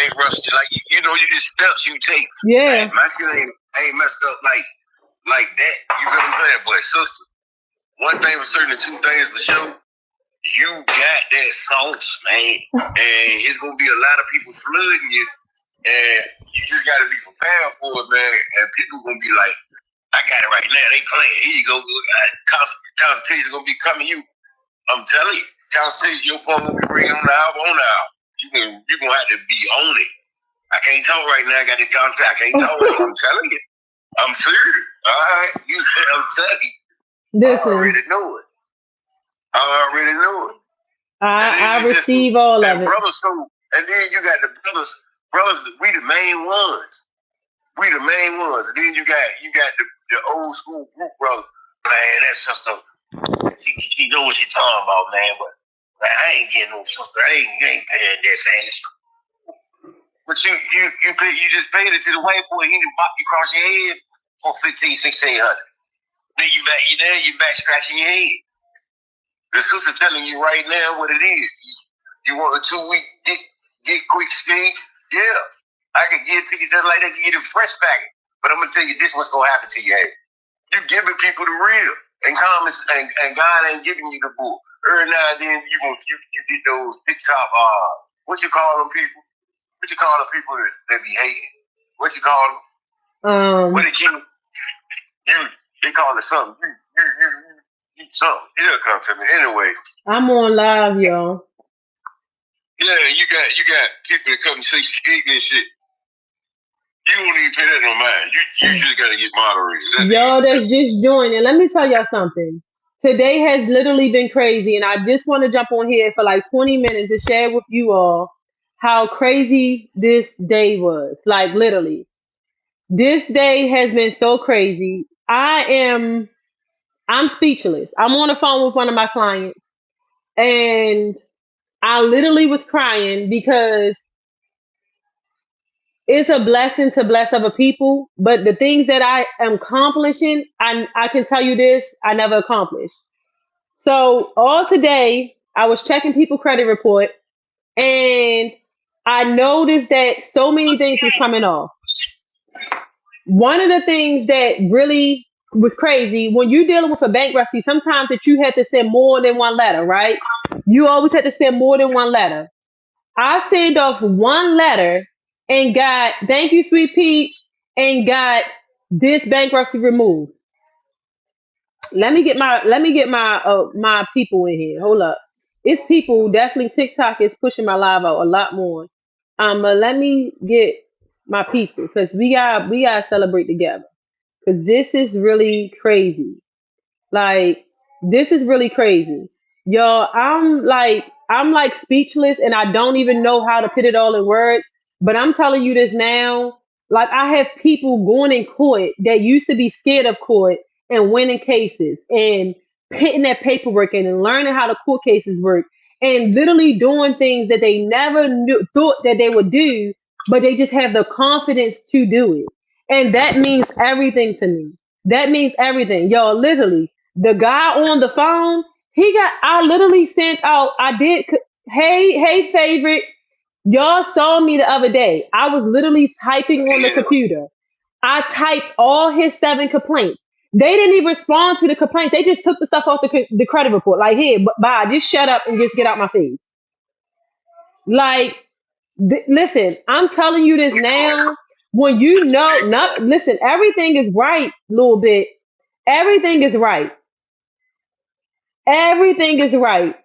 bankruptcy, like you know, you just steps you take. Yeah. Like, my shit ain't messed up like that. You feel what I'm saying? But sister, one thing for certain, and two things for sure. You got that sauce, man, and it's gonna be a lot of people flooding you, and you just gotta be prepared for it, man. And people gonna be like, "I got it right now. They playing. Here you go. Consultation gonna be coming. I'm telling you, consultation. Your phone gonna be ringing on the album. You gonna have to be on it. I can't talk right now. I got this contact. I can't talk. I'm telling you. I'm serious. All right. You said I'm telling you. I already know it. I receive all of it. Brothers, and then you got the brothers. We the main ones. And then you got the old school group brother. Man, that sister, she know what she talking about, man. But man, I ain't getting no sister. I ain't paying that, man. But you just paid it to the white boy. He done bop you across your head for $1,500-$1,600. Then you back scratching your head. The sister telling you right now what it is. You want a 2-week get quick scheme? Yeah. I can give it to you just like they can get a fresh packet. But I'm gonna tell you this what's gonna happen to you. You giving people the real. And God ain't giving you the bull. Every now and then you get those TikTok what you call them people? What you call the people that be hating? What you call them? What they call it something. Something. It'll come to me. Anyway. I'm on live, y'all. Yeah, you got people that come and say ignorant shit. You don't even pay that no mind. You just gotta get moderators. Y'all that's just joining, let me tell y'all something. Today has literally been crazy, and I just want to jump on here for like 20 minutes to share with you all how crazy this day was. Like literally. This day has been so crazy. I'm speechless. I'm on the phone with one of my clients, and I literally was crying because it's a blessing to bless other people. But the things that I am accomplishing, I can tell you this, I never accomplished. So all today, I was checking people's credit report, and I noticed that so many things was coming off. One of the things that really was crazy, when you're dealing with a bankruptcy, sometimes that you had to send more than one letter, right? You always had to send more than one letter. I sent off one letter and got, thank you, Sweet Peach, and got this bankruptcy removed. Let me get my people in here. Hold up. It's people, definitely TikTok is pushing my live out a lot more. But let me get my people, because we gotta celebrate together. Because this is really crazy. Like, this is really crazy. Y'all, I'm like speechless, and I don't even know how to put it all in words. But I'm telling you this now. Like, I have people going in court that used to be scared of court and winning cases and putting that paperwork in and learning how the court cases work and literally doing things that they never thought that they would do, but they just have the confidence to do it. And that means everything to me. That means everything. Y'all, literally, the guy on the phone, I literally sent out, hey, favorite, y'all saw me the other day. I was literally typing on the computer. I typed all his 7 complaints. They didn't even respond to the complaints. They just took the stuff off the credit report. Like, here, bye, just shut up and just get out my face. Like, listen, I'm telling you this now. When you know, listen, everything is right, little bit. Everything is right. Everything is right.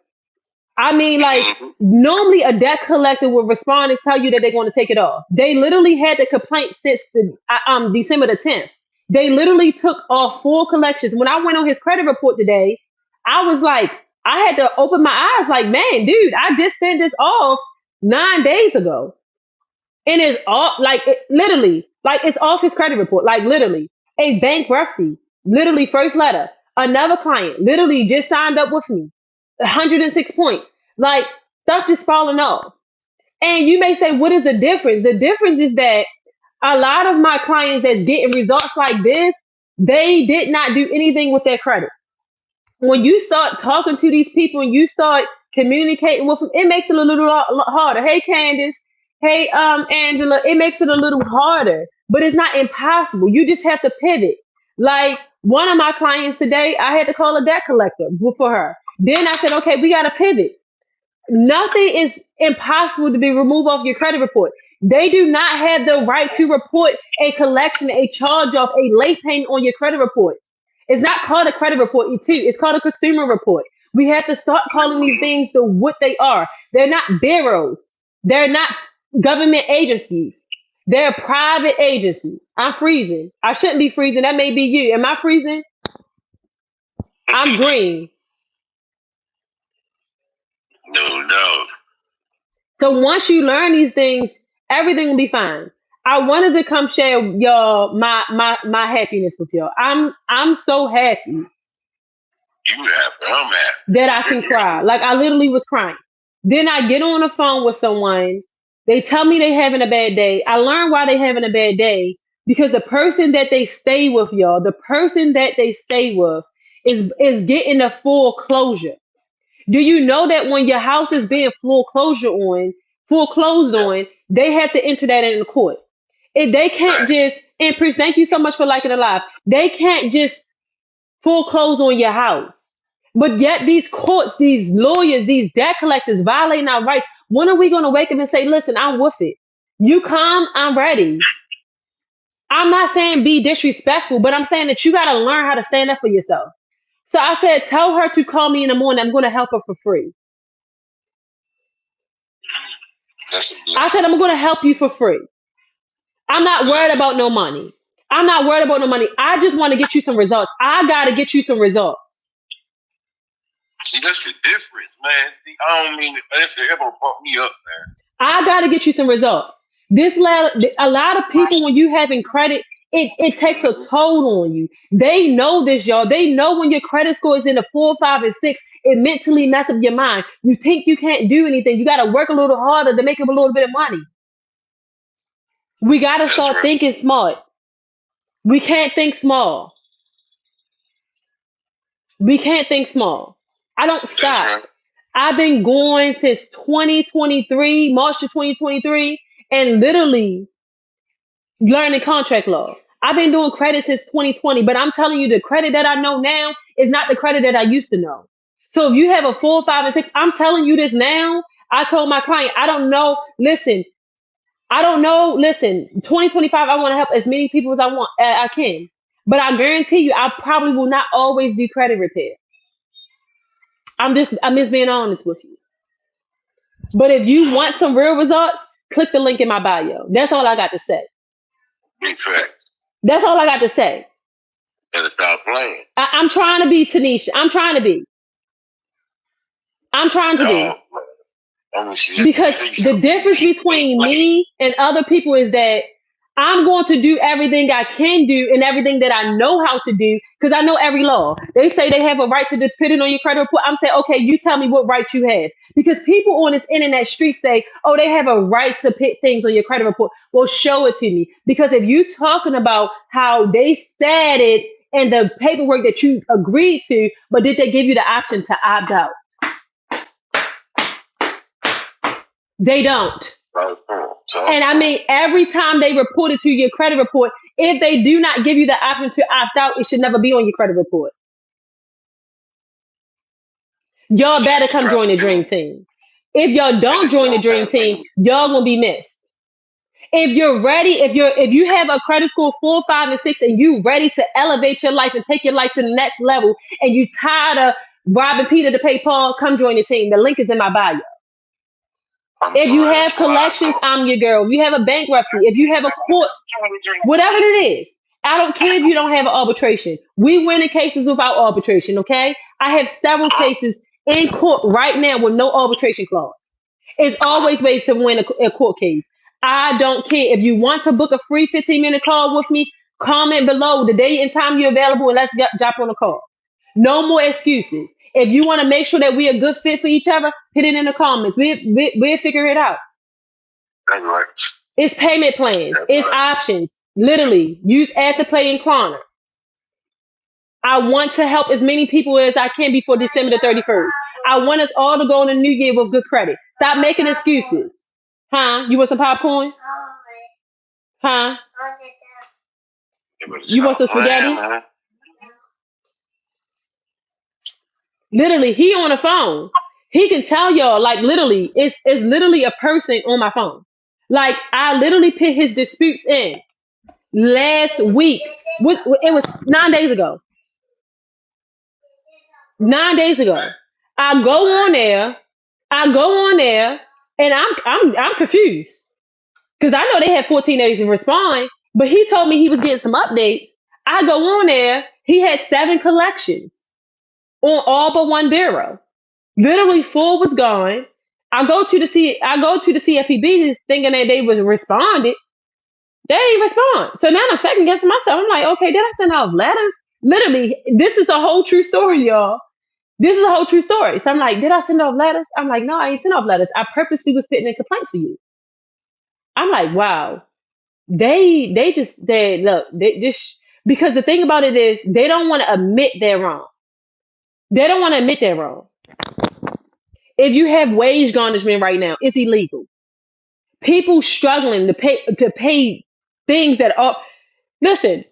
I mean, like, normally a debt collector will respond and tell you that they're going to take it off. They literally had the complaint since December the 10th. They literally took off 4 collections. When I went on his credit report today, I was like, I had to open my eyes like, man, dude, I just sent this off 9 days ago. And it's all, like, literally, like, it's off his credit report. Like, literally, a bankruptcy, literally, first letter. Another client literally just signed up with me. 106 points. Like, stuff just falling off. And you may say, what is the difference? The difference is that a lot of my clients that's getting results like this, they did not do anything with their credit. When you start talking to these people and you start communicating with them, it makes it a little harder. Hey, Candace. Hey, Angela, it makes it a little harder, but it's not impossible. You just have to pivot. Like one of my clients today, I had to call a debt collector for her. Then I said, okay, we got to pivot. Nothing is impossible to be removed off your credit report. They do not have the right to report a collection, a charge off, a late payment on your credit report. It's not called a credit report, too. It's called a consumer report. We have to start calling these things the what they are. They're not bureaus. They're not government agencies. They're private agencies. I'm freezing. I shouldn't be freezing. That may be you. Am I freezing? I'm green. No. So once you learn these things, everything will be fine. I wanted to come share y'all my happiness with y'all. I'm so happy You happy? I'm happy. that I can cry. Like I literally was crying. Then I get on the phone with someone. They tell me they having a bad day. I learn why they having a bad day because the person that they stay with, y'all, the person that they stay with is getting a full closure. Do you know that when your house is being foreclosed on, they have to enter that in the court. If they can't just, and Prince, thank you so much for liking it live. They can't just foreclose on your house. But yet these courts, these lawyers, these debt collectors violating our rights. When are we going to wake up and say, listen, I'm with it. You come, I'm ready. I'm not saying be disrespectful, but I'm saying that you got to learn how to stand up for yourself. So I said, tell her to call me in the morning. I'm going to help her for free. I said, I'm going to help you for free. I'm not worried about no money. I'm not worried about no money. I just want to get you some results. I got to get you some results. See, that's the difference, man. See, I don't mean that's the ever bump me up, man. I got to get you some results. A lot of people, when you having credit, it takes a toll on you. They know this, y'all. They know when your credit score is in the 4, 5, and 6, it mentally messes up your mind. You think you can't do anything. You got to work a little harder to make up a little bit of money. We got to start thinking smart. We can't think small. We can't think small. I don't stop. Right. I've been going since 2023, March of 2023, and literally learning contract law. I've been doing credit since 2020, but I'm telling you, the credit that I know now is not the credit that I used to know. So if you have a 4, 5, and 6, I'm telling you this now. I told my client, I don't know. Listen, I don't know. Listen, 2025, I want to help as many people as I can. But I guarantee you, I probably will not always do credit repair. I'm just being honest with you. But if you want some real results, click the link in my bio. That's all I got to say. Big fact. That's all I got to say. Gotta stop playing. I'm trying to be Tanisha. I'm trying to be. Because the difference between me and other people is that I'm going to do everything I can do and everything that I know how to do because I know every law. They say they have a right to put it on your credit report. I'm saying, okay, you tell me what right you have. Because people on this internet street say, oh, they have a right to put things on your credit report. Well, show it to me. Because if you talking about how they said it and the paperwork that you agreed to, but did they give you the option to opt out? They don't. And I mean, every time they report it to your credit report, if they do not give you the option to opt out, it should never be on your credit report. Y'all better come join the dream team. If y'all don't join the dream team, y'all gonna be missed. If you're ready, if you have a credit score 4, 5, and 6, and you ready to elevate your life and take your life to the next level, and you tired of robbing Peter to pay Paul, come join the team. The link is in my bio. If you have collections, I'm your girl. If you have a bankruptcy, if you have a court, whatever it is, I don't care if you don't have an arbitration. We win in cases without arbitration, okay? I have several cases in court right now with no arbitration clause. It's always ways to win a court case. I don't care. If you want to book a free 15-minute call with me, comment below the date and time you're available and let's jump on the call. No more excuses. If you want to make sure that we're a good fit for each other, put it in the comments. We'll figure it out. Right. It's payment plans. It's options. Literally, use Afterpay and Klarna. I want to help as many people as I can before December the 31st. I want us all to go in the new year with good credit. Stop making excuses. Huh? You want some popcorn? Huh? You better You want stop some playing, spaghetti? man. Literally, he on the phone. He can tell y'all, like literally, it's literally a person on my phone. Like I literally put his disputes in last week. It was 9 days ago. 9 days ago. I go on there. I go on there, and I'm confused because I know they had 14 days to respond. But he told me he was getting some updates. I go on there. He had 7 collections on all but one bureau. Literally, 4 was gone. I go to the CFPB thinking that they was responded. They ain't respond. So now I'm second guessing myself. I'm like, okay, did I send off letters? Literally, this is a whole true story, y'all. This is a whole true story. So I'm like, did I send off letters? I'm like, no, I ain't sent off letters. I purposely was putting in complaints for you. I'm like, wow. They just because the thing about it is they don't want to admit they're wrong. They don't want to admit they're wrong. If you have wage garnishment right now, it's illegal. People struggling to pay things that are listen,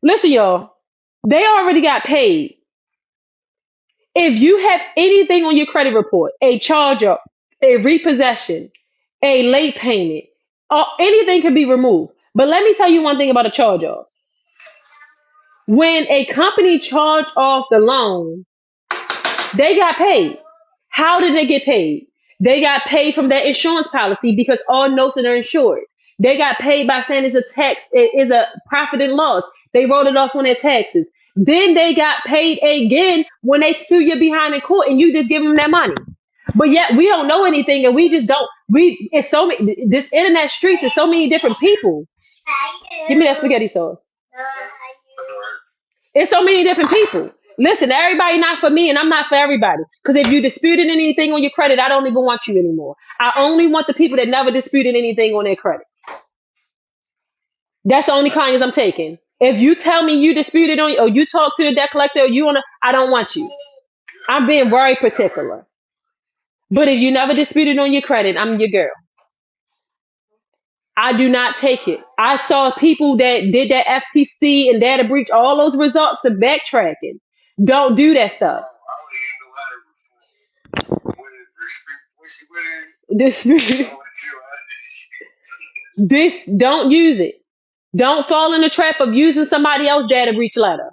listen, y'all. They already got paid. If you have anything on your credit report, a charge up, a repossession, a late payment, or anything can be removed. But let me tell you one thing about a charge off. When a company charged off the loan, they got paid. How did they get paid? They got paid from their insurance policy because all notes are insured. They got paid by saying it's a tax, it is a profit and loss. They wrote it off on their taxes. Then they got paid again when they sue you behind in court and you just give them that money. But yet we don't know anything and we just don't. It's so many. This internet streets is so many different people. Give me that spaghetti sauce. It's so many different people. Listen, everybody not for me and I'm not for everybody. Because if you disputed anything on your credit, I don't even want you anymore. I only want the people that never disputed anything on their credit. That's the only clients I'm taking. If you tell me you disputed on or you talk to the debt collector or I don't want you. I'm being very particular. But if you never disputed on your credit, I'm your girl. I do not take it. I saw people that did that FTC and data breach, all those results of backtracking. Don't do that stuff. This, this, don't use it. Don't fall in the trap of using somebody else's data breach letter.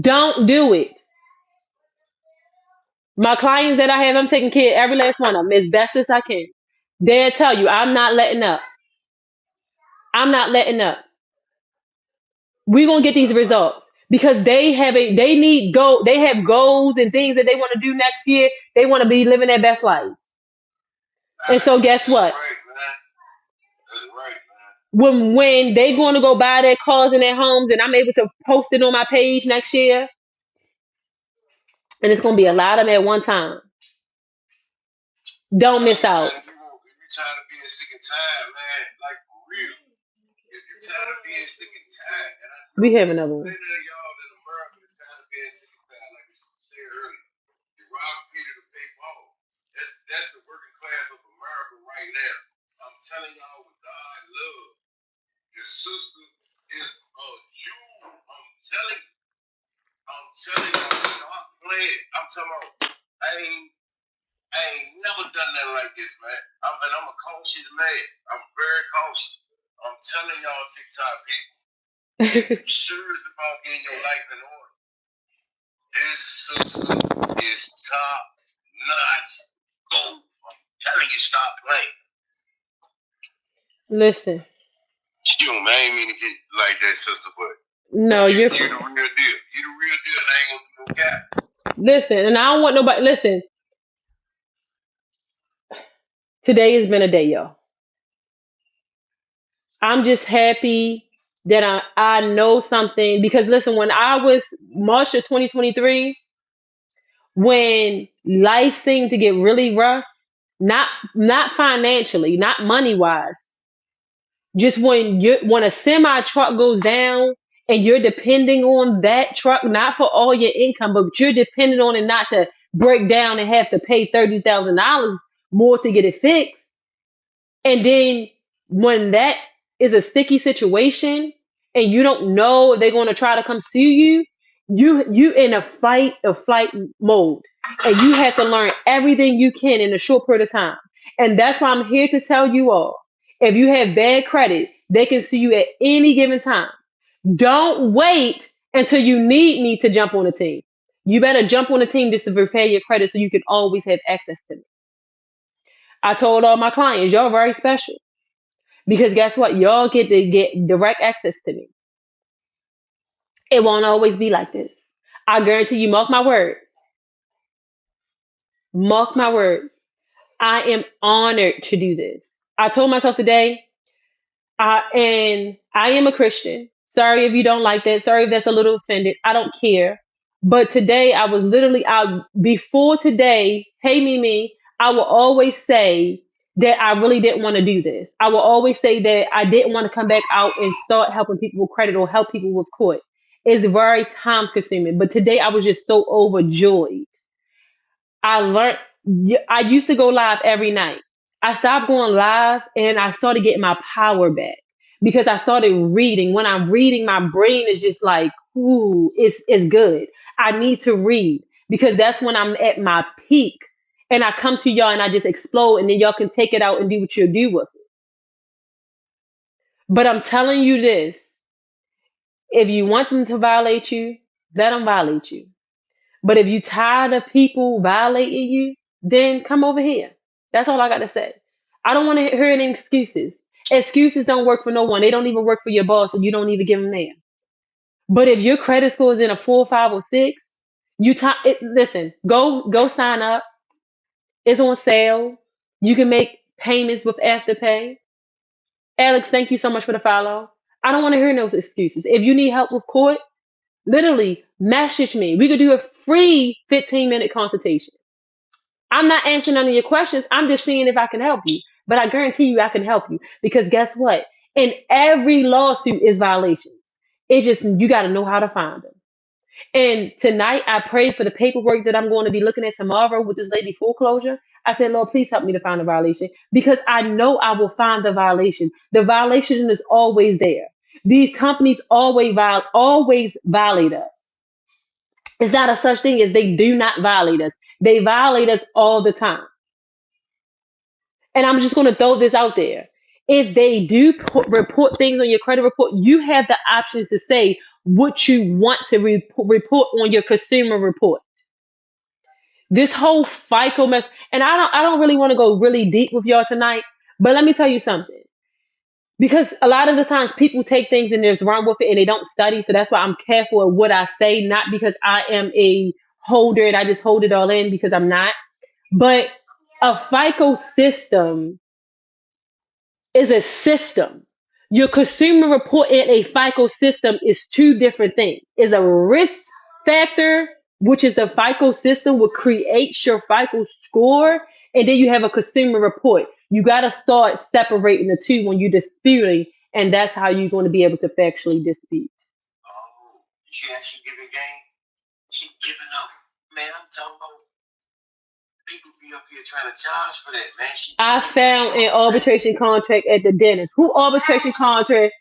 Don't do it. My clients that I have, I'm taking care of every last one of them as best as I can. They'll tell you, I'm not letting up. I'm not letting up. We're gonna get these results because they have they have goals and things that they want to do next year. They want to be living their best life. And so guess what? When they going to go buy their cars and their homes and I'm able to post it on my page next year, and it's gonna be a lot of them at one time. Don't miss out. If you're tired of being sick and tired, man, like for real. If you're tired of being sick and tired, and I We have another one. say to y'all that America is tired of being sick and tired, like you said earlier. You rob Peter to pay Paul. That's the working class of America right now. I'm telling y'all with God love. Your sister is a Jew. I'm telling you, stop playing. I'm talking about I ain't never done nothing like this, man. I'm a cautious man. I'm very cautious. I'm telling y'all, TikTok people, if you serious about getting your life in order, this sister is top notch. Go. I'm telling you, stop playing. Listen. You know, man, I ain't mean to get like that, sister, but no, you're the real deal. You the real deal. I ain't gonna do no cap. Listen, and I don't want nobody. Listen, today has been a day, y'all. I'm just happy that I know something because listen, when I was March of 2023, when life seemed to get really rough, not financially, not money wise, just when a semi truck goes down and you're depending on that truck not for all your income, but you're depending on it not to break down and have to pay $30,000 more to get it fixed. And then when that is a sticky situation and you don't know if they're going to try to come sue you, you in a fight or flight mode. And you have to learn everything you can in a short period of time. And that's why I'm here to tell you all. If you have bad credit, they can sue you at any given time. Don't wait until you need me to jump on the team. You better jump on the team just to repair your credit so you can always have access to me. I told all my clients, y'all very special. Because guess what? Y'all get to get direct access to me. It won't always be like this. I guarantee you, mark my words. Mark my words. I am honored to do this. I told myself today, and I am a Christian. Sorry if you don't like that. Sorry if that's a little offended. I don't care. But today I was literally out before today, hey Mimi, I will always say that I really didn't want to do this. I will always say that I didn't want to come back out and start helping people with credit or help people with court. It's very time consuming. But today I was just so overjoyed. I learned, I used to go live every night. I stopped going live and I started getting my power back because I started reading. When I'm reading, my brain is just like, ooh, it's good. I need to read because that's when I'm at my peak. And I come to y'all and I just explode and then y'all can take it out and do what you do with it. But I'm telling you this, if you want them to violate you, let them violate you. But if you tired of people violating you, then come over here. That's all I got to say. I don't want to hear any excuses. Excuses don't work for no one. They don't even work for your boss, and you don't even give them there. But if your credit score is in a 4, 5, or 6, listen. Go sign up. It's on sale. You can make payments with Afterpay. Alex, thank you so much for the follow. I don't want to hear no excuses. If you need help with court, literally message me. We could do a free 15-minute consultation. I'm not answering none of your questions. I'm just seeing if I can help you. But I guarantee you I can help you. Because guess what? In every lawsuit is violations. It's just you got to know how to find them. And tonight I prayed for the paperwork that I'm going to be looking at tomorrow with this lady foreclosure. I said, Lord, please help me to find the violation because I know I will find the violation. The violation is always there. These companies always violate us. It's not a such thing as they do not violate us. They violate us all the time. And I'm just going to throw this out there. If they do report things on your credit report, you have the options to say what you want to report on your consumer report. This whole FICO mess, and I don't really want to go really deep with y'all tonight, but let me tell you something. Because a lot of the times people take things and just run with it and they don't study. So that's why I'm careful of what I say, not because I am a holder and I just hold it all in because I'm not. But a FICO system is a system. Your consumer report and a FICO system is two different things. It's a risk factor, which is the FICO system, what creates your FICO score, and then you have a consumer report. You got to start separating the two when you're disputing, and that's how you're going to be able to factually dispute. Oh, she giving game. She giving up. Man, I'm talking about people be up here trying to charge for that, man. I found an arbitration contract at the dentist. Who arbitration contract?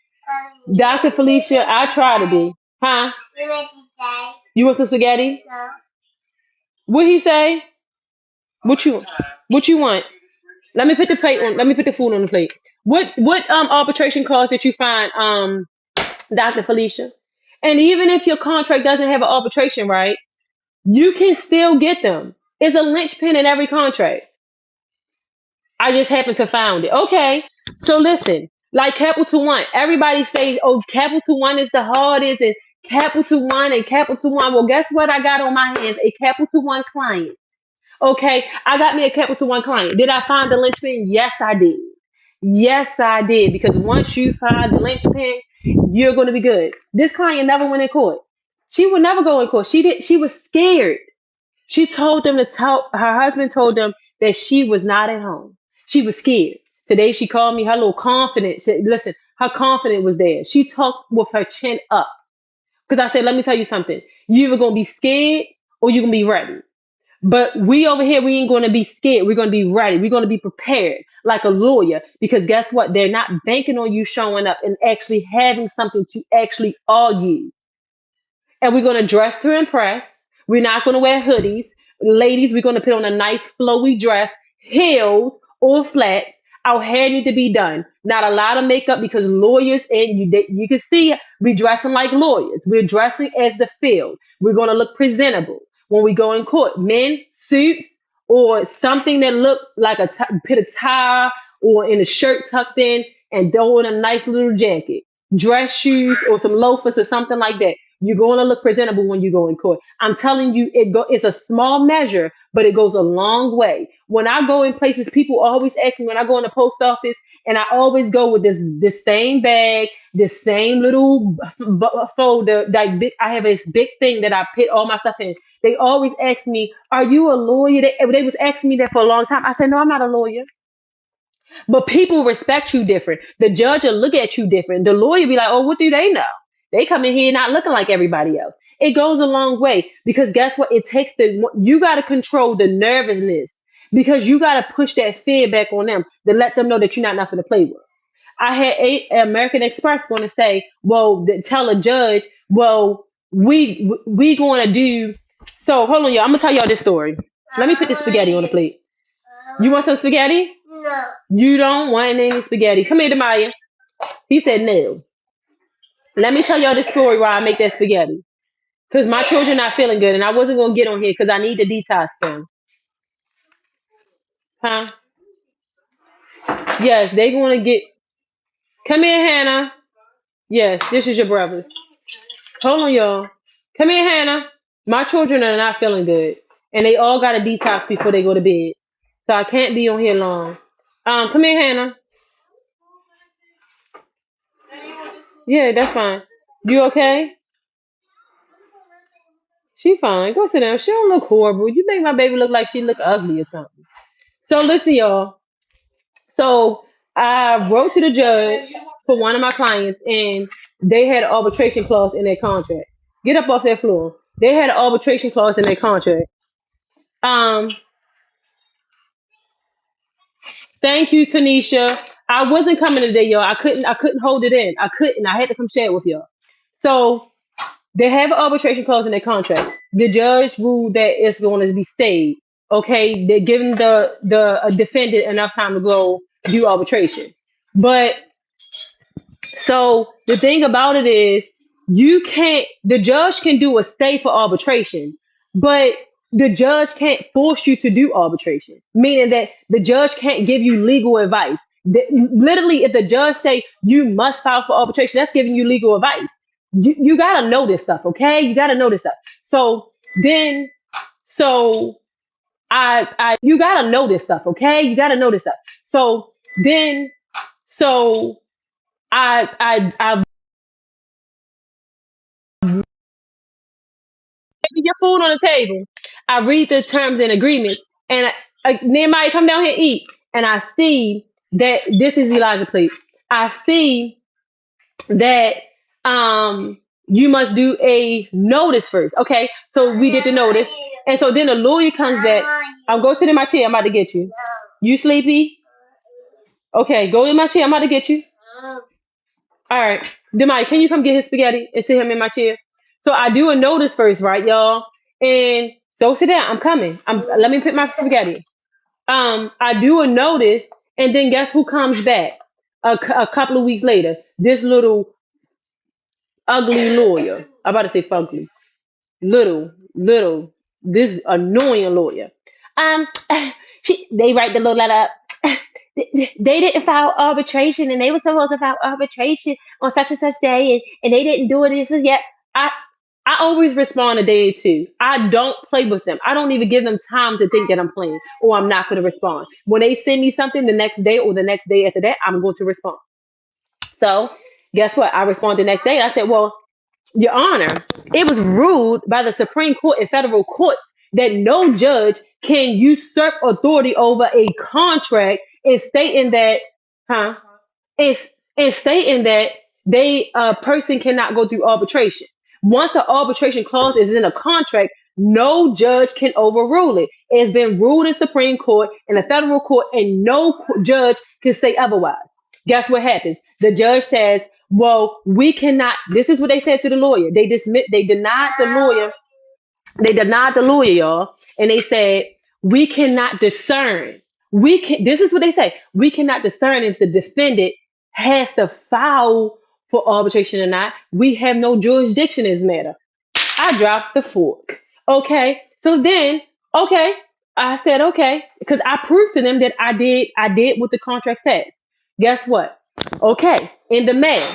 Dr. Felicia, I try to be. Huh? You want some spaghetti? No. What he say? What you want? Let me put the plate on. Let me put the food on the plate. What arbitration clause did you find, Dr. Felicia? And even if your contract doesn't have an arbitration right, you can still get them. It's a linchpin in every contract. I just happened to find it. Okay, so listen, like Capital One, everybody says, "Oh, Capital One is the hardest," and Capital One and Capital One. Well, guess what? I got on my hands a Capital One client. Okay, I got me a Capital One client. Did I find the linchpin? Yes, I did. Yes, I did. Because once you find the linchpin, you're going to be good. This client never went in court. She would never go in court. She was scared. She told them her husband told them that she was not at home. She was scared. Today she called me, her little confidence. Listen, her confidence was there. She talked with her chin up. Because I said, let me tell you something. You either going to be scared or you're going to be ready. But we over here, we ain't going to be scared. We're going to be ready. We're going to be prepared like a lawyer because guess what? They're not banking on you showing up and actually having something to actually argue. And we're going to dress to impress. We're not going to wear hoodies. Ladies, we're going to put on a nice flowy dress, heels or flats. Our hair need to be done. Not a lot of makeup because lawyers and you can see we dressing like lawyers. We're dressing as the field. We're going to look presentable when we go in court. Men, suits or something that look like put a tie or in a shirt tucked in and throw in a nice little jacket. Dress shoes or some loafers or something like that. You're going to look presentable when you go in court. I'm telling you, it's a small measure, but it goes a long way. When I go in places, people always ask me when I go in the post office, and I always go with this same bag, this same little folder. Like I have this big thing that I put all my stuff in. They always ask me, "Are you a lawyer?" They was asking me that for a long time. I said, "No, I'm not a lawyer." But people respect you different. The judge will look at you different. The lawyer be like, oh, what do they know? They come in here not looking like everybody else. It goes a long way because guess what? It takes you got to control the nervousness because you got to push that fear back on them to let them know that you're not nothing to play with. I had American Express going to say, well, tell a judge, well, we going to do. So hold on, y'all. I'm going to tell y'all this story. Let me put this spaghetti on the plate. You want some spaghetti? No. You don't want any spaghetti. Come here, Demaya. He said no. Let me tell y'all this story while I make that spaghetti. Because my children not feeling good, and I wasn't going to get on here because I need to detox them. Huh? Yes, they going to get... Come here, Hannah. Yes, this is your brothers. Hold on, y'all. Come here, Hannah. My children are not feeling good, and they all got to detox before they go to bed. So I can't be on here long. Come here, Hannah. Yeah, that's fine. You okay? She fine. Go sit down. She don't look horrible. You make my baby look like she look ugly or something. So listen, y'all. So I wrote to the judge for one of my clients, and they had an arbitration clause in their contract. Get up off that floor. They had an arbitration clause in their contract. Um, Thank you, Tanisha. I wasn't coming today, y'all. I couldn't hold it in. I couldn't. I had to come share it with y'all. So they have an arbitration clause in their contract. The judge ruled that it's going to be stayed. Okay, they're giving the defendant enough time to go do arbitration. But so the thing about it is, you can't. The judge can do a stay for arbitration, but the judge can't force you to do arbitration. Meaning that the judge can't give you legal advice. Literally, if the judge say you must file for arbitration, that's giving you legal advice. You gotta know this stuff, okay? You gotta know this stuff. So then, so I you gotta know this stuff, okay? You gotta know this stuff. So then, so I your food on the table. I read the terms and agreements, and Nehemiah come down here and eat, and I see that this is Elijah plate. I see that you must do a notice first. Okay, so we did the notice, and so then the lawyer comes back. I'm going to sit in my chair. I'm about to get you. You sleepy? Okay, go in my chair. I'm about to get you. All right, Demai, can you come get his spaghetti and sit him in my chair? So I do a notice first, right, y'all? And so sit down. I'm coming. Let me pick my spaghetti. I do a notice, and then guess who comes back a couple of weeks later? This little ugly lawyer. I'm about to say fugly. Little, this annoying lawyer. Um, they write the little letter up. They didn't file arbitration, and they were supposed to file arbitration on such and such day, and they didn't do it. This is yet. I always respond a day or two. I don't play with them. I don't even give them time to think that I'm playing or I'm not going to respond. When they send me something the next day or the next day after that, I'm going to respond. So guess what? I respond the next day. And I said, well, Your Honor, it was ruled by the Supreme Court and federal courts that no judge can usurp authority over a contract and stating that, and stating that they person cannot go through arbitration. Once an arbitration clause is in a contract, No judge can overrule it. It's been ruled in Supreme Court and the federal court, and no judge can say otherwise. Guess what happens? The judge says, "Well, we cannot." This is what they said to the lawyer. They denied the lawyer. They denied the lawyer, y'all, and they said, "We cannot discern. We can." This is what they say. We cannot discern if the defendant has to file for arbitration or not. We have no jurisdiction in this matter. I dropped the fork. Okay. So then, okay, I said okay because I proved to them that I did what the contract says. Guess what? Okay, in the mail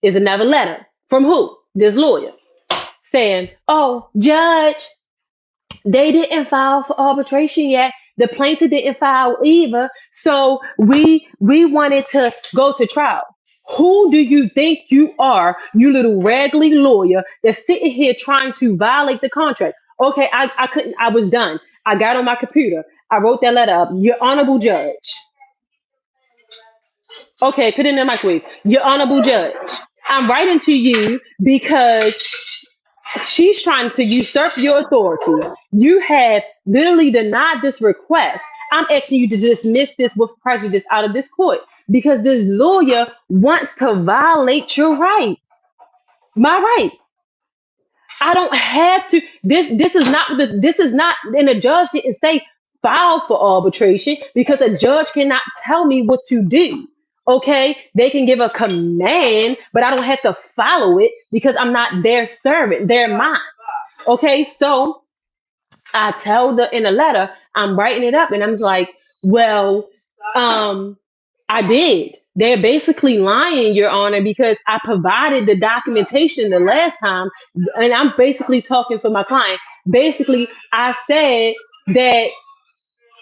is another letter from who? This lawyer saying, "Oh, judge, they didn't file for arbitration yet. The plaintiff didn't file either. So we wanted to go to trial." Who do you think you are, you little raggedy lawyer that's sitting here trying to violate the contract? Okay, I couldn't, I was done. I got on my computer. I wrote that letter up. Your honorable judge. Okay, put it in the microwave. Your honorable judge. I'm writing to you because she's trying to usurp your authority. You have literally denied this request. I'm asking you to dismiss this with prejudice out of this court because this lawyer wants to violate your rights. My rights. I don't have to. This is not. And the judge didn't say file for arbitration because a judge cannot tell me what to do. Okay, they can give a command, but I don't have to follow it because I'm not their servant. They're mine. Okay, so I tell the in a letter, I'm writing it up, and I'm like, well, I did. They're basically lying, Your Honor, because I provided the documentation the last time, and I'm basically talking for my client. Basically, I said that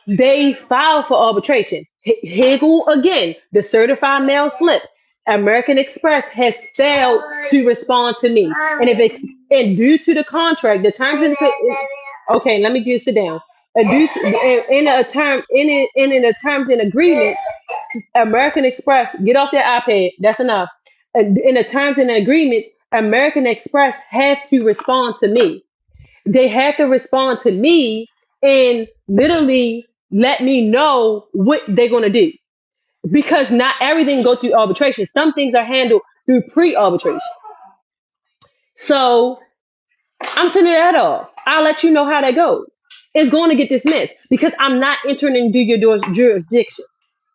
they filed for arbitration. Hegel again, the certified mail slip. American Express has failed to respond to me, and if it's and due to the contract, the terms and okay, let me just sit down. In a term in the terms and agreements, American Express, get off their iPad. That's enough. In the terms and agreements, American Express have to respond to me. They have to respond to me and literally let me know what they're going to do. Because not everything goes through arbitration. Some things are handled through pre-arbitration. So I'm sending that off. I'll let you know how that goes. It's going to get dismissed because I'm not entering into your jurisdiction.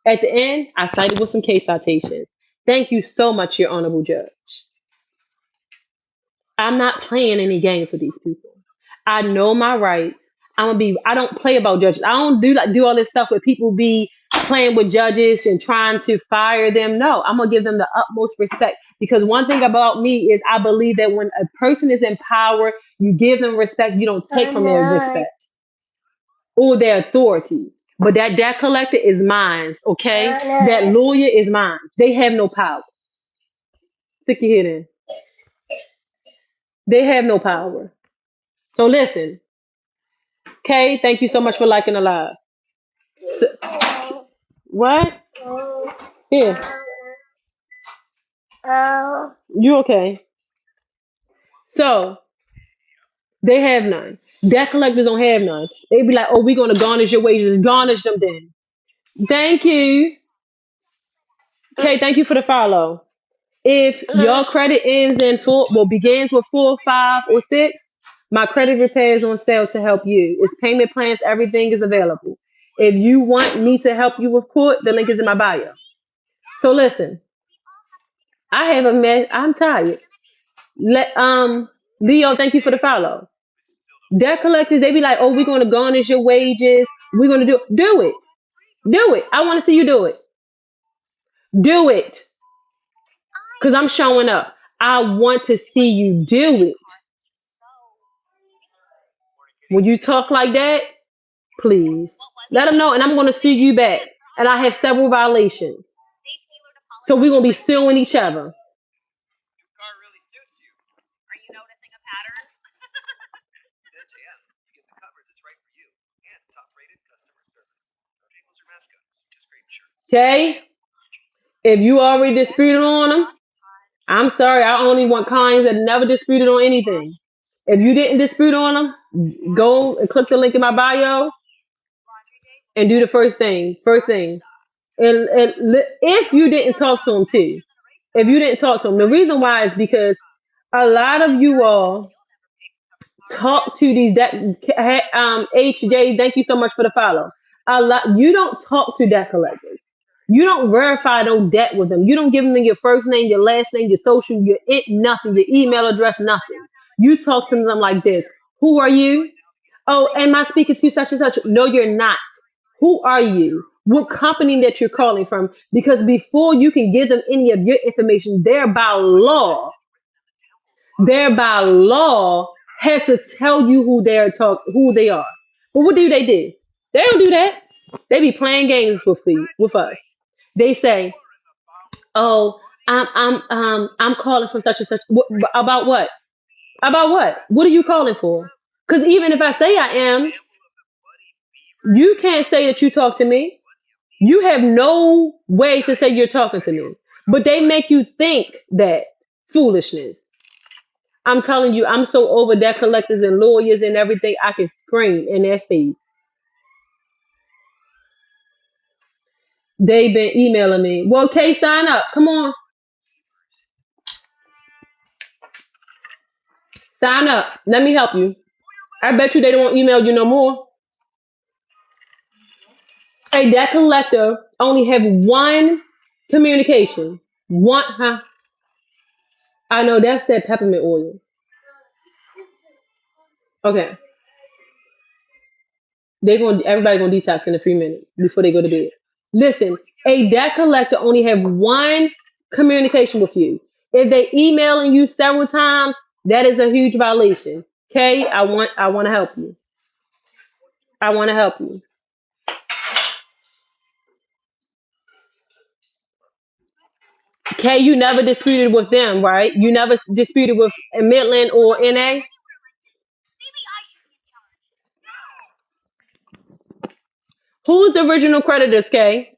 At the end, I cited with some case citations. Thank you so much, Your Honorable Judge. I'm not playing any games with these people. I know my rights. I don't play about judges. I don't do all this stuff where people be playing with judges and trying to fire them. No, I'm gonna give them the utmost respect because one thing about me is I believe that when a person is in power, you give them respect. You don't take from their respect or their authority. But that debt collector is mine, okay? That lawyer is mine. They have no power. Stick your head in. They have no power. So listen, okay? Thank you so much for liking the live. What? Here. You okay? So they have none. Debt collectors don't have none. They be like, "Oh, we're gonna garnish your wages." Garnish them then. Thank you. Okay, thank you for the follow. If your credit ends in begins with 4, 5, or 6, my credit repair is on sale to help you. It's payment plans, everything is available. If you want me to help you with court, the link is in my bio. So listen, I have a mess. I'm tired. Leo, thank you for the follow. Debt collectors, they be like, "Oh, we're gonna garnish your wages. We're gonna do it. Do it. I want to see you do it. Do it. Because I'm showing up. I want to see you do it. When you talk like that, please let them know, and I'm going to sue you back. And I have several violations. So we're going to be suing each other. Okay? If you already disputed on them, I'm sorry. I only want clients that never disputed on anything. If you didn't dispute on them, go and click the link in my bio and do the first thing. First thing. And if you didn't talk to them too, if you didn't talk to them, the reason why is because a lot of you all talk to these HJ. Thank you so much for the follow. A lot you don't talk to debt collectors. You don't verify no debt with them. You don't give them your first name, your last name, your social, nothing, your email address, nothing. You talk to them like this. Who are you? Oh, am I speaking to such and such? No, you're not. Who are you? What company that you're calling from? Because before you can give them any of your information, thereby law has to tell you who they are. But what do? They don't do that. They be playing games with us. They say, "Oh, I'm calling from such and such." About what? About what? What are you calling for? Because even if I say I am, you can't say that you talk to me. You have no way to say you're talking to me. But they make you think that foolishness. I'm telling you, I'm so over debt collectors and lawyers and everything, I can scream in their face. They've been emailing me. Well, Kay, sign up. Come on. Sign up. Let me help you. I bet you they don't email you no more. A debt collector only have one communication. One, huh? I know that's that peppermint oil. Okay. Everybody gonna detox in a few minutes before they go to bed. Listen, a debt collector only have one communication with you. If they emailing you several times, that is a huge violation. Okay, I want to help you. I want to help you. Okay, you never disputed with them, right? You never disputed with Midland or NA. Who's the original creditors, Kay?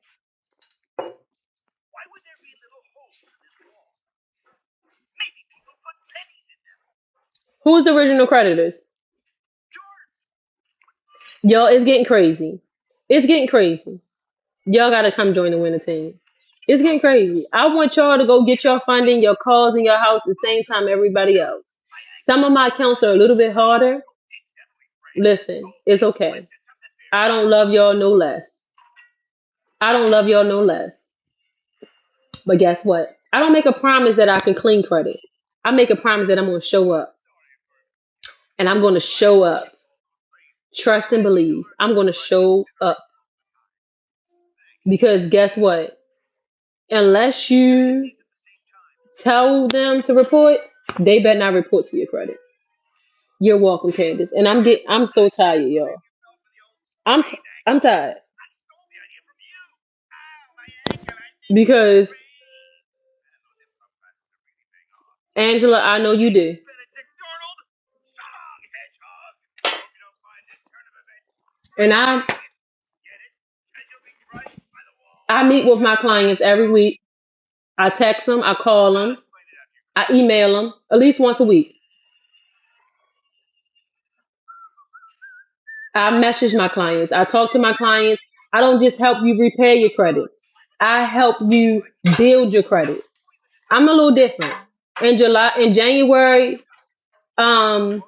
Who's the original creditors? Yo, it's getting crazy. It's getting crazy. Y'all gotta come join the winter team. It's getting crazy. I want y'all to go get your funding, your calls, and your house the same time everybody else. Some of my accounts are a little bit harder. Listen, it's okay. I don't love y'all no less. I don't love y'all no less. But guess what? I don't make a promise that I can clean credit. I make a promise that I'm gonna show up. And I'm gonna show up. Trust and believe. I'm gonna show up. Because guess what? Unless you tell them to report, they better not report to your credit. You're welcome, Candace. And I'm so tired, y'all. I'm tired because Angela, I know you do. And I meet with my clients every week. I text them, I call them, I email them at least once a week. I message my clients. I talk to my clients. I don't just help you repair your credit. I help you build your credit. I'm a little different. In January, um,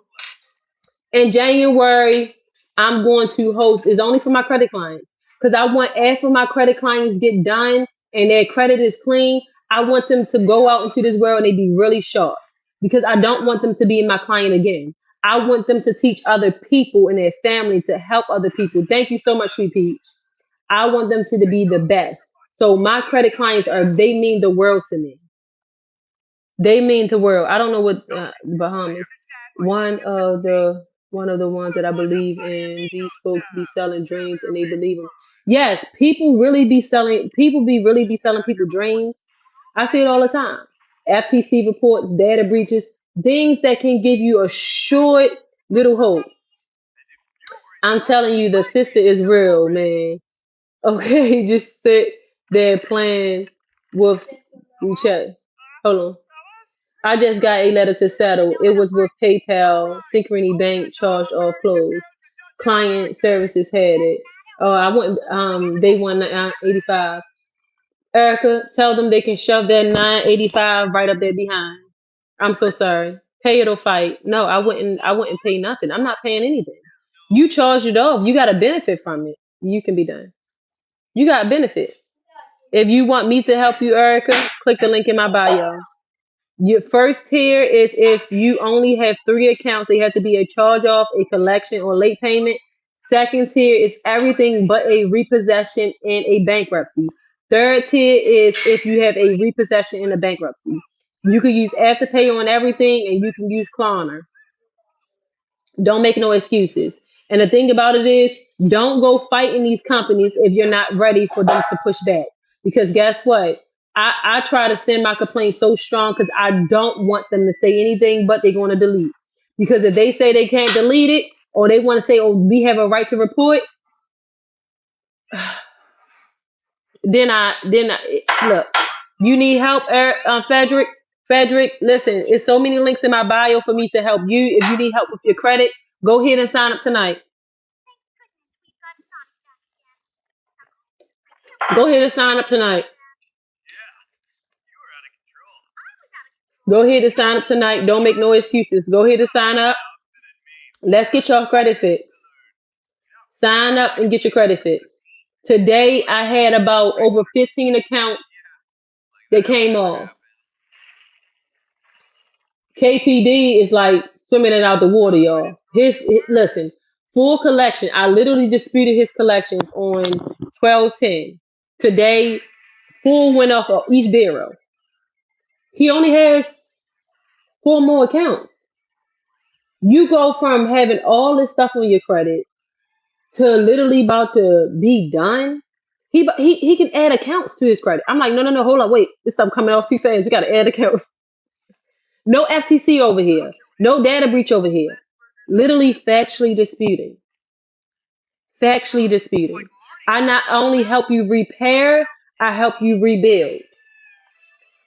in January, I'm going to host. It's only for my credit clients because I want after my credit clients get done and their credit is clean, I want them to go out into this world and they be really sharp because I don't want them to be my client again. I want them to teach other people and their family to help other people. Thank you so much, Sweet Peach. I want them to be the best. So my credit clients they mean the world to me. They mean the world. I don't know what Bahamas. One of the ones that I believe in. These folks be selling dreams and they believe them. Yes, people really be selling. People be really be selling people dreams. I see it all the time. FTC reports, data breaches, things that can give you a short little hope. I'm telling you, the sister is real, man. Okay, just sit there playing with each other. Hold on. I just got a letter to settle. It was with PayPal. Synchrony Bank charged off close. Client services had it. Oh, I went. They won 85. Erica, tell them they can shove that 985 right up there behind. I'm so sorry. Pay it or fight. No, I wouldn't. I wouldn't pay nothing. I'm not paying anything. You charged it off. You got a benefit from it. You can be done. You got a benefit. If you want me to help you, Erica, click the link in my bio. Your first tier is if you only have 3 accounts, they have to be a charge off, a collection, or late payment. Second tier is everything but a repossession and a bankruptcy. Third tier is if you have a repossession and a bankruptcy. You can use Afterpay on everything and you can use Klarna. Don't make no excuses. And the thing about it is, don't go fighting these companies if you're not ready for them to push back. Because guess what? I try to send my complaint so strong because I don't want them to say anything, but they're going to delete. Because if they say they can't delete it, or they want to say, oh, we have a right to report, then I look. You need help, Frederick. Frederick, listen, it's so many links in my bio for me to help you. If you need help with your credit, go ahead and sign up tonight. Go ahead and sign up tonight. Go ahead and sign up tonight. Don't make no excuses. Go ahead and sign up. Let's get your credit fixed. Sign up and get your credit fixed. Today, I had about over 15 accounts that came off. KPD is like swimming it out the water, y'all. Listen, full collection. I literally disputed his collections on 12/10. Today, full went off of each bureau. He only has 4 more accounts. You go from having all this stuff on your credit to literally about to be done. He can add accounts to his credit. I'm like, no, hold on, wait. This stuff coming off too fast. We got to add accounts. No FTC over here. No data breach over here. Literally factually disputing. Factually disputing. I not only help you repair, I help you rebuild.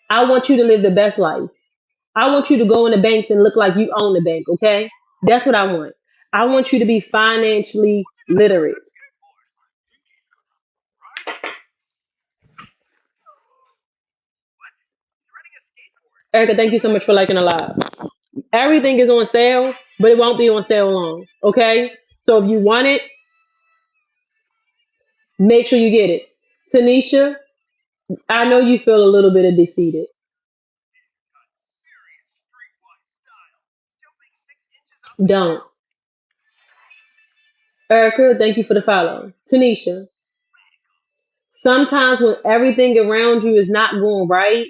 I want you to live the best life. I want you to go in the banks and look like you own the bank, okay? That's what I want. I want you to be financially literate. Erica, thank you so much for liking a lot. Everything is on sale, but it won't be on sale long, okay? So if you want it, make sure you get it. Tanisha, I know you feel a little bit of defeated. Don't. Erica, thank you for the follow. Tanisha, sometimes when everything around you is not going right,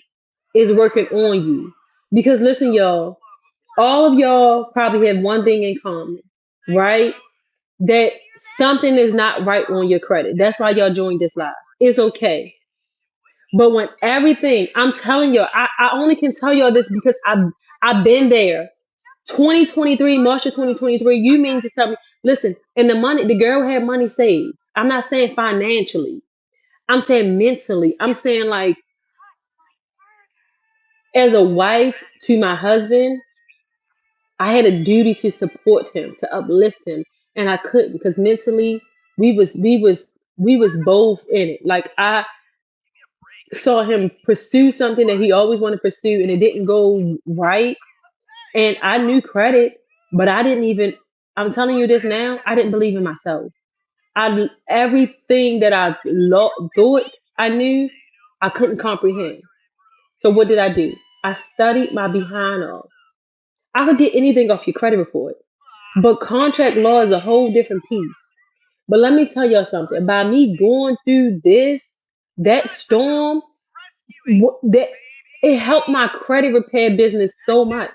it's working on you. Because listen, y'all, all of y'all probably have one thing in common, right? That something is not right on your credit. That's why y'all joined this live. It's okay. But when everything, I'm telling you, I only can tell y'all this because I've been there. 2023, March of 2023, you mean to tell me, listen, and the girl had money saved. I'm not saying financially. I'm saying mentally. I'm saying like as a wife to my husband, I had a duty to support him, to uplift him, and I couldn't because mentally we was both in it. Like I saw him pursue something that he always wanted to pursue and it didn't go right. And I knew credit, but I didn't even, I'm telling you this now, I didn't believe in myself. Everything that thought I knew, I couldn't comprehend. So what did I do? I studied my behind off. I could get anything off your credit report, but contract law is a whole different piece. But let me tell y'all something. By me going through that storm, that it helped my credit repair business so much.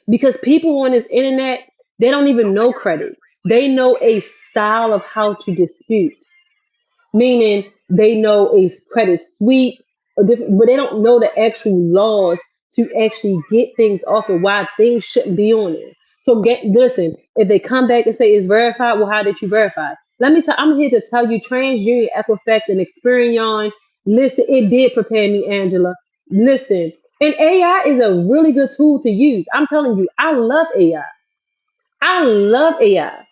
Because people on this internet, they don't even know credit. They know a style of how to dispute, meaning they know a credit sweep or different, but they don't know the actual laws to actually get things off and why things shouldn't be on there. So listen, if they come back and say it's verified, well, how did you verify? I'm here to tell you TransUnion, Equifax, and Experian. Listen, it did prepare me, Angela. Listen, And AI is a really good tool to use. I'm telling you, I love AI. I love AI.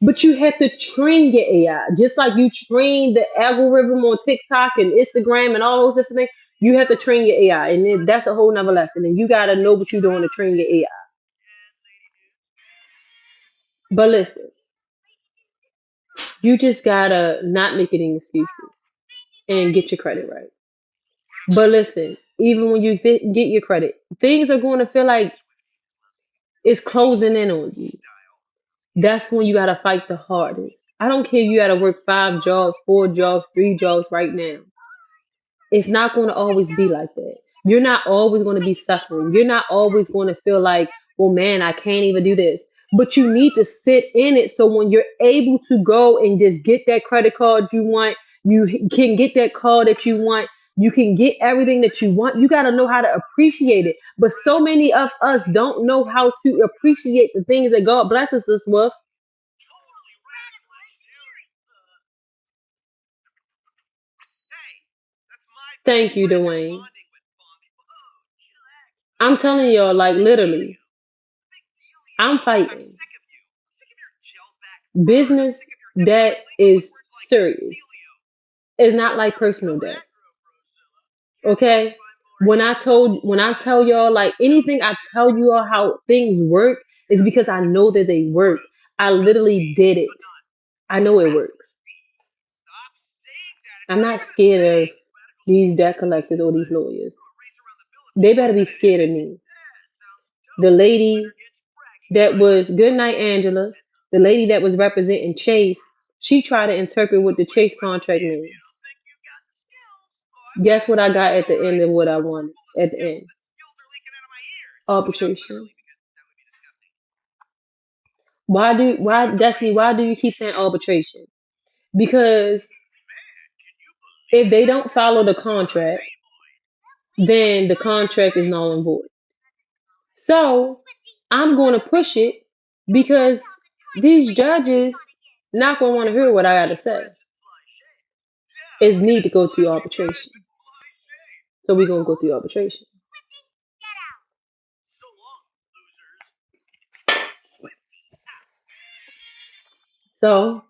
But you have to train your AI. Just like you train the algorithm on TikTok and Instagram and all those different things, you have to train your AI. And then that's a whole nother lesson. And you got to know what you're doing to train your AI. But listen, you just got to not make any excuses and get your credit right. But listen, even when you get your credit, things are going to feel like it's closing in on you. That's when you got to fight the hardest. I don't care if you got to work 5 jobs, 4 jobs, 3 jobs right now. It's not going to always be like that. You're not always going to be suffering. You're not always going to feel like, well, man, I can't even do this. But you need to sit in it so when you're able to go and just get that credit card you want, you can get that car that you want, you can get everything that you want. You got to know how to appreciate it. But so many of us don't know how to appreciate the things that God blesses us with. Thank you, Dwayne. I'm telling y'all, like literally, I'm fighting. Business debt is serious. It's not like personal debt. Okay? When I tell y'all like anything I tell you all how things work is because I know that they work. I literally did it. I know it works. I'm not scared of these debt collectors or these lawyers. They better be scared of me. The lady that was Goodnight Angela, the lady that was representing Chase, she tried to interpret what the Chase contract means. Guess what I got at the end of what I wanted at the end? Arbitration. Destiny, why do you keep saying arbitration? Because if they don't follow the contract, then the contract is null and void. So I'm going to push it because these judges not going to want to hear what I got to say. Is need to go through arbitration. So we're going to go through arbitration. So,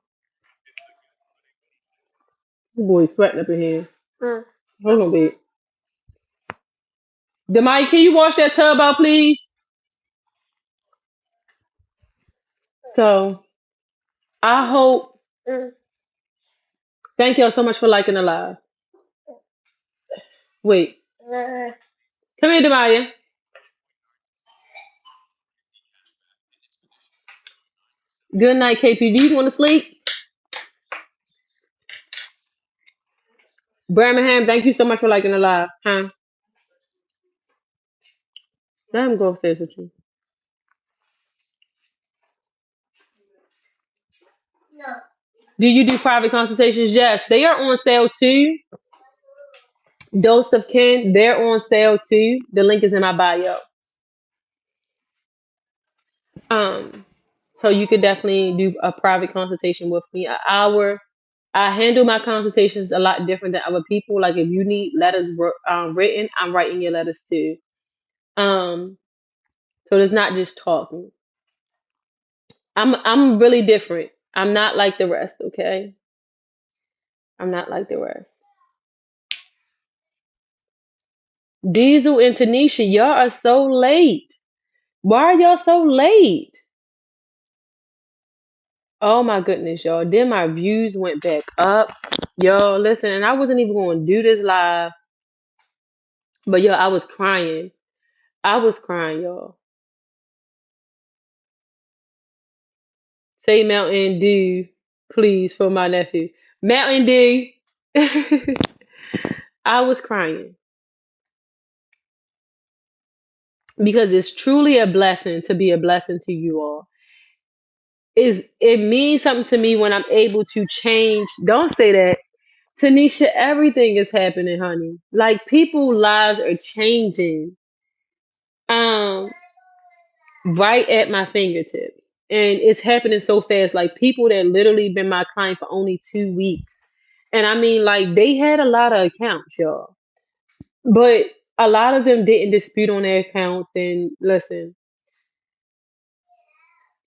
this boy's sweating up in here. Hold on, babe. Demai, can you wash that tub out, please? So, I hope. Thank y'all so much for liking the live. Wait. Come here, Demaya. Good night, KP. Do you want to sleep? Birmingham, thank you so much for liking the live. Huh? Let him go upstairs with you. Do you do private consultations? Yes. They are on sale too. Dose of Ken, they're on sale too. The link is in my bio. So you could definitely do a private consultation with me. An hour. I handle my consultations a lot different than other people. Like if you need letters written, I'm writing your letters too. Um, so it's not just talking. I'm really different. I'm not like the rest, okay? I'm not like the rest. Diesel and Tanisha, y'all are so late. Why are y'all so late? Oh my goodness, y'all. Then my views went back up. Yo, listen, and I wasn't even going to do this live, but yo, I was crying. I was crying, y'all. Say Mountain Dew, please, for my nephew. Mountain Dew. I was crying because it's truly a blessing to be a blessing to you all. It means something to me when I'm able to change. Don't say that. Tanisha, everything is happening, honey. Like people lives are changing. Um, right at my fingertips. And it's happening so fast. Like people that literally been my client for only 2 weeks. And I mean like they had a lot of accounts, y'all. But A lot of them didn't dispute on their accounts, and listen,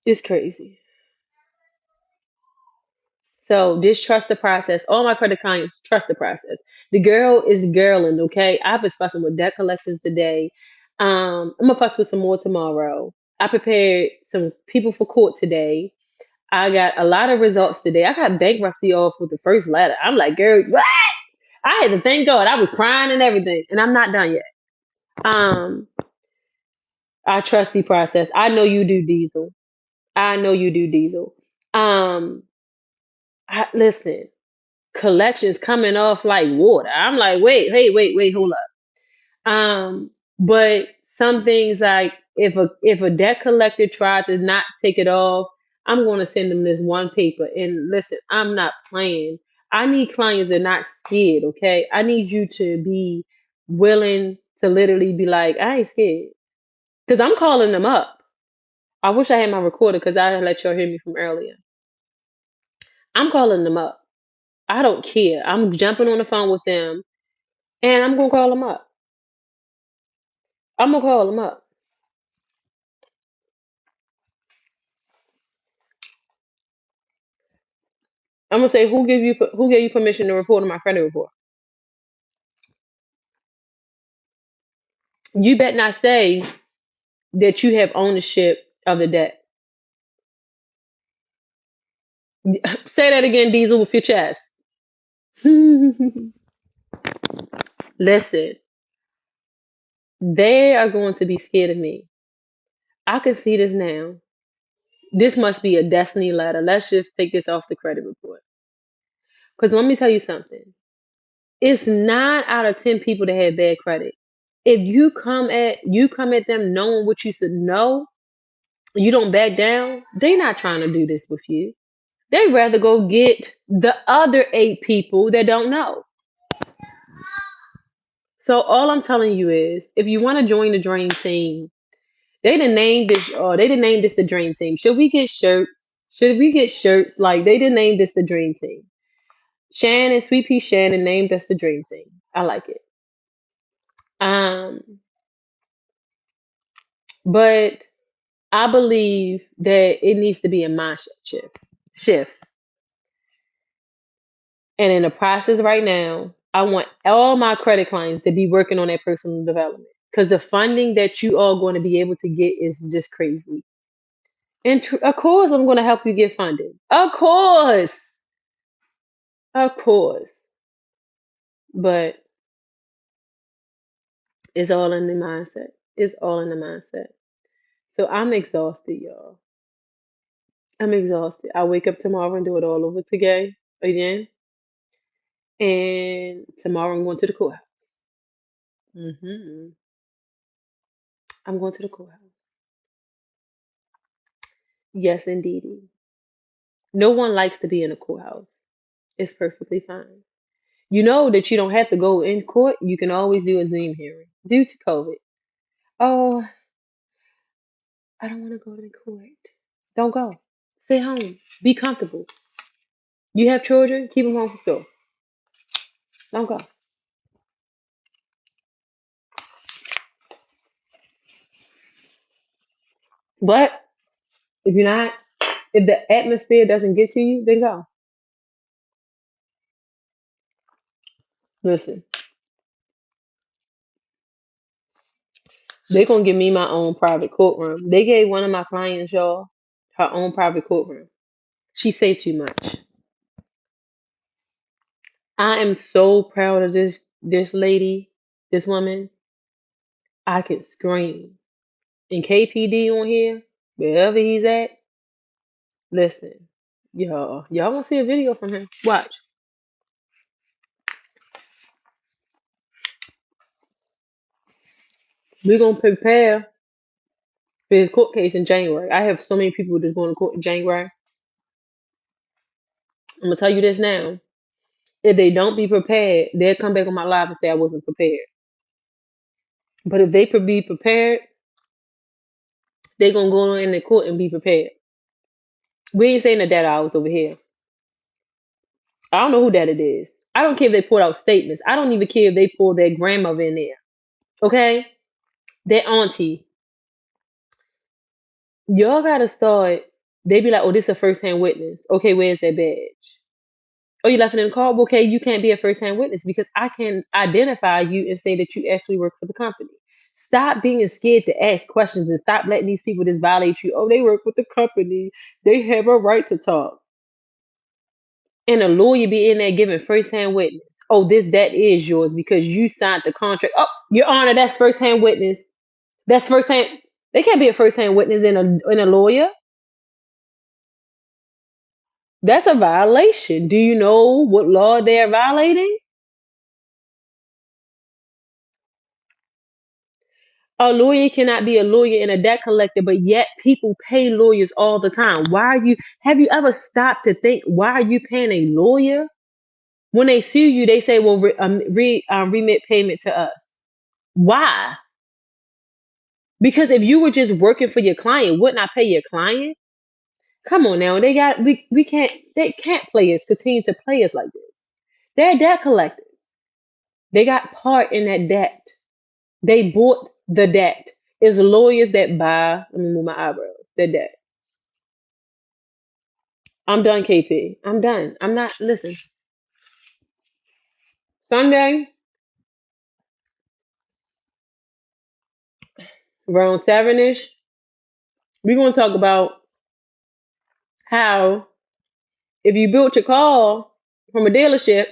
it's crazy. So just trust the process. All my credit clients trust the process. The girl is girling, okay? I've been fussing with debt collectors today. I'm gonna fuss with some more tomorrow. I prepared some people for court today. I got a lot of results today. I got bankruptcy off with the first letter. I'm like, girl, what? I had to thank God. I was crying and everything, and I'm not done yet. Um, I trust the process. I know you do, Diesel. I know you do, Diesel. Um, listen, collections coming off like water. I'm like, wait, hey, wait, hold up. But some things like if a debt collector tried to not take it off, I'm going to send them this one paper. And listen, I'm not playing. I need clients that are not scared. Okay, I need you to be willing to literally be like, I ain't scared, because I'm calling them up. I wish I had my recorder because I let y'all hear me from earlier. I'm calling them up. I don't care. I'm jumping on the phone with them and I'm gonna call them up. I'm gonna call them up. I'm gonna say, who gave you permission to report on my credit report? You bet not say that you have ownership of the debt. Say that again, Diesel, with your chest. Listen, they are going to be scared of me. I can see this now. This must be a destiny letter. Let's just take this off the credit report. Because let me tell you something. It's 9 out of 10 people that have bad credit. If you come at them knowing what you should know, you don't back down, they not trying to do this with you. They rather go get the other 8 people that don't know. So all I'm telling you is, if you want to join the dream team, they didn't name this the dream team. Should we get shirts? Should we get shirts? Like, they didn't name this the dream team. Shannon, Sweet Pea Shannon named us the dream team. I like it. Um, but I believe that it needs to be a mindset shift. And in the process right now, I want all my credit clients to be working on their personal development, because the funding that you are going to be able to get is just crazy. And of course, I'm going to help you get funded. Of course. But it's all in the mindset. It's all in the mindset. So I'm exhausted, y'all. I'm exhausted. I wake up tomorrow and do it all over again. And tomorrow I'm going to the courthouse. hmm I'm going to the courthouse. Yes, indeedy. No one likes to be in a courthouse. It's perfectly fine. You know that you don't have to go in court. You can always do a Zoom hearing due to COVID. Oh, I don't want to go to court. Don't go. Stay home. Be comfortable. You have children, keep them home from school. Don't go. But if you're not, if the atmosphere doesn't get to you, then go. Listen, they're gonna give me my own private courtroom. They gave one of my clients, y'all, her own private courtroom. She say too much. I am so proud of this lady, this woman. I could scream. And KPD on here, wherever he's at, listen, y'all gonna see a video from him. Watch. We're gonna prepare for his court case in January. I have so many people that's going to court in January. I'm gonna tell you this now. If they don't be prepared, they'll come back on my live and say I wasn't prepared. But if they be prepared, they gonna go in the court and be prepared. We ain't saying the data hours over here. I don't know who that it is. I don't care if they pull out statements. I don't even care if they pull their grandmother in there. Okay? Their auntie. Y'all gotta start. They be like, oh, this is a first hand witness. Okay, where's their badge? Oh, you left it in the car? Well, okay, you can't be a first hand witness because I can identify you and say that you actually work for the company. Stop being scared to ask questions and stop letting these people just violate you. Oh, they work with the company. They have a right to talk. And a lawyer be in there giving first hand witness. Oh, that is yours because you signed the contract. Oh, Your Honor, that's first hand witness. That's first hand. They can't be a first hand witness in a lawyer. That's a violation. Do you know what law they're violating? A lawyer cannot be a lawyer and a debt collector, but yet people pay lawyers all the time. Have you ever stopped to think, why are you paying a lawyer? When they sue you, they say, well, remit payment to us. Why? Because if you were just working for your client, wouldn't I pay your client? Come on now. They can't play us, continue to play us like this. They're debt collectors. They got part in that debt. They bought the debt. It's lawyers that buy, let me move my eyebrows, the debt. I'm done, KP. I'm done. I'm not, listen, Sunday, around 7-ish, we're going to talk about how if you built your car from a dealership,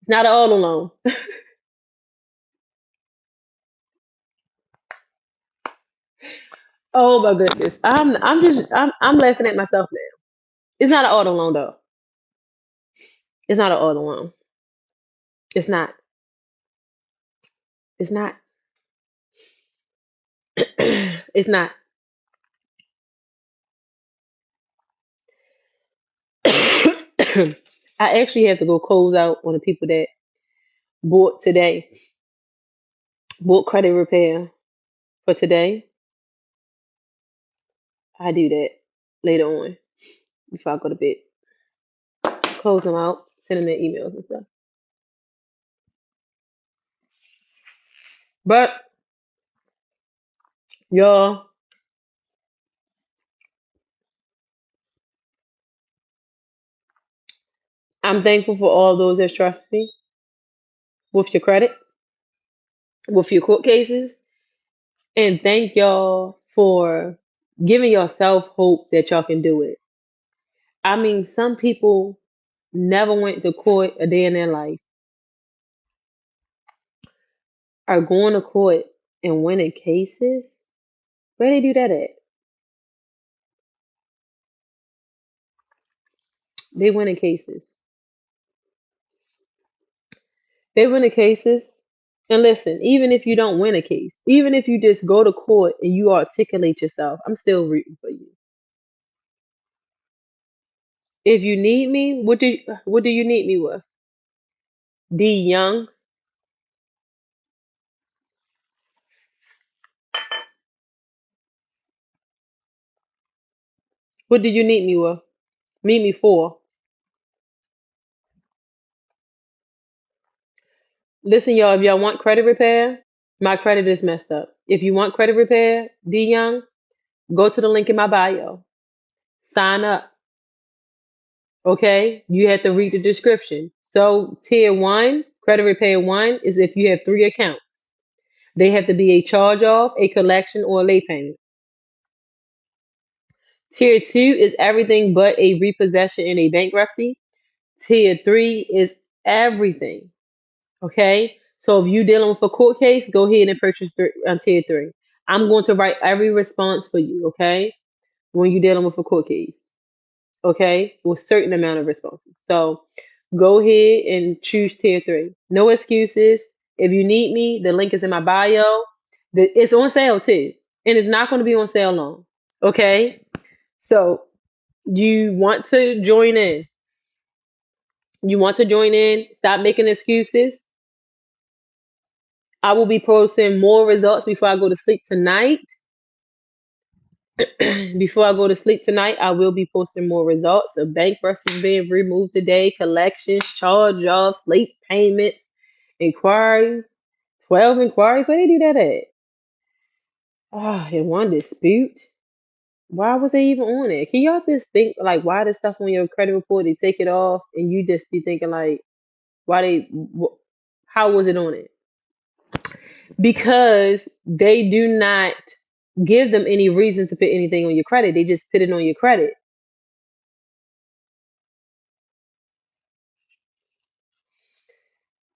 it's not an auto loan. Oh my goodness. I'm laughing at myself now. It's not an auto loan though. It's not an auto loan. It's not. It's not. It's not. I actually have to go close out on the people that bought today, bought credit repair for today. I do that later on before I go to bed. Close them out, send them their emails and stuff. But y'all, I'm thankful for all those that trust me with your credit, with your court cases, and thank y'all for giving yourself hope that y'all can do it. I mean, some people never went to court a day in their life, are going to court and winning cases. Where they do that at? They winning cases. They win the cases. And listen, even if you don't win a case, even if you just go to court and you articulate yourself, I'm still rooting for you. If you need me, what do you need me with? D Young. What do you need me with? Meet me for. Listen, y'all, if y'all want credit repair, my credit is messed up. If you want credit repair, D Young, go to the link in my bio. Sign up. Okay? You have to read the description. So tier one, credit repair one, is if you have 3 accounts. They have to be a charge off, a collection, or a late payment. Tier two is everything but a repossession and a bankruptcy. Tier three is everything. Okay? So if you're dealing with a court case, go ahead and purchase tier three. I'm going to write every response for you, okay? When you're dealing with a court case, okay? With a certain amount of responses. So go ahead and choose tier three. No excuses. If you need me, the link is in my bio. It's on sale too. And it's not going to be on sale long. Okay? So you want to join in. You want to join in. Stop making excuses. I will be posting more results before I go to sleep tonight. Before I go to sleep tonight, I will be posting more results of bankruptcy being removed today, collections, charge offs, late payments, inquiries, 12 inquiries. Where they do that at? Oh, in one dispute. Why was they even on it? Can y'all just think like why the stuff on your credit report they take it off and you just be thinking like why how was it on it? Because they do not give them any reason to put anything on your credit. They just put it on your credit.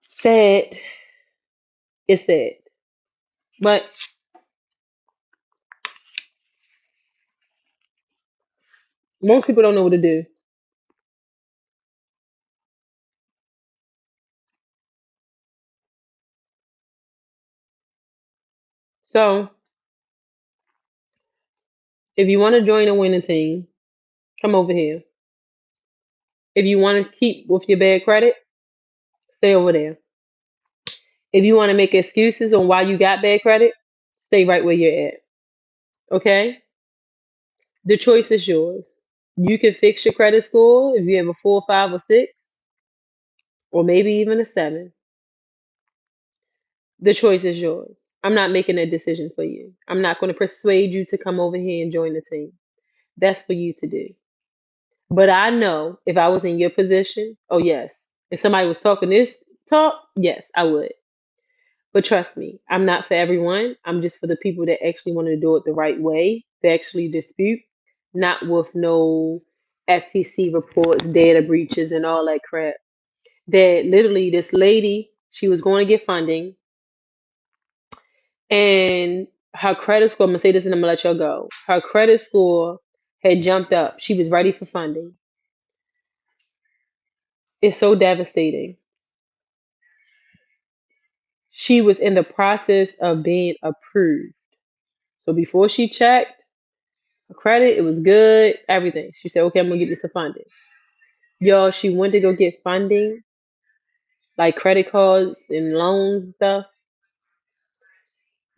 Sad. It's sad. But most people don't know what to do. So if you want to join a winning team, come over here. If you want to keep with your bad credit, stay over there. If you want to make excuses on why you got bad credit, stay right where you're at. Okay? The choice is yours. You can fix your credit score if you have a 4, 5, or 6, or maybe even a 7. The choice is yours. I'm not making a decision for you. I'm not going to persuade you to come over here and join the team. That's for you to do. But I know if I was in your position, oh yes. If somebody was talking this talk, yes, I would. But trust me, I'm not for everyone. I'm just for the people that actually want to do it the right way, to actually dispute, not with no FTC reports, data breaches, and all that crap. That literally this lady, she was going to get funding, and her credit score, I'm going to say this and I'm going to let y'all go. Her credit score had jumped up. She was ready for funding. It's so devastating. She was in the process of being approved. So before she checked her credit, it was good, everything. She said, okay, I'm going to get this funding. Y'all, she went to go get funding, like credit cards and loans and stuff.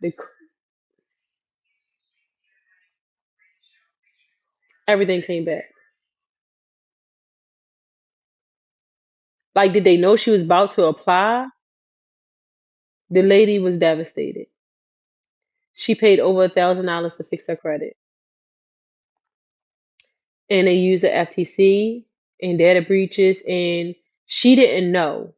The, everything came back. Like, did they know she was about to apply? The lady was devastated. She paid over $1,000 to fix her credit. And they used the FTC and data breaches, and she didn't know.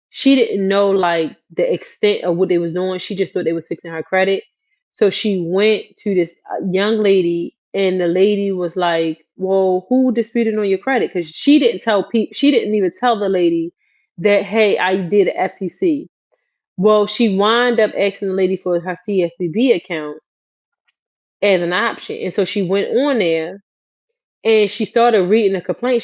She didn't know like the extent of what they was doing. She just thought they was fixing her credit. So she went to this young lady, and the lady was like, "Well, who disputed on your credit?" Because she didn't tell people. She didn't even tell the lady that, "Hey, I did an FTC." Well, she wound up asking the lady for her CFPB account as an option, and so she went on there and she started reading the complaint.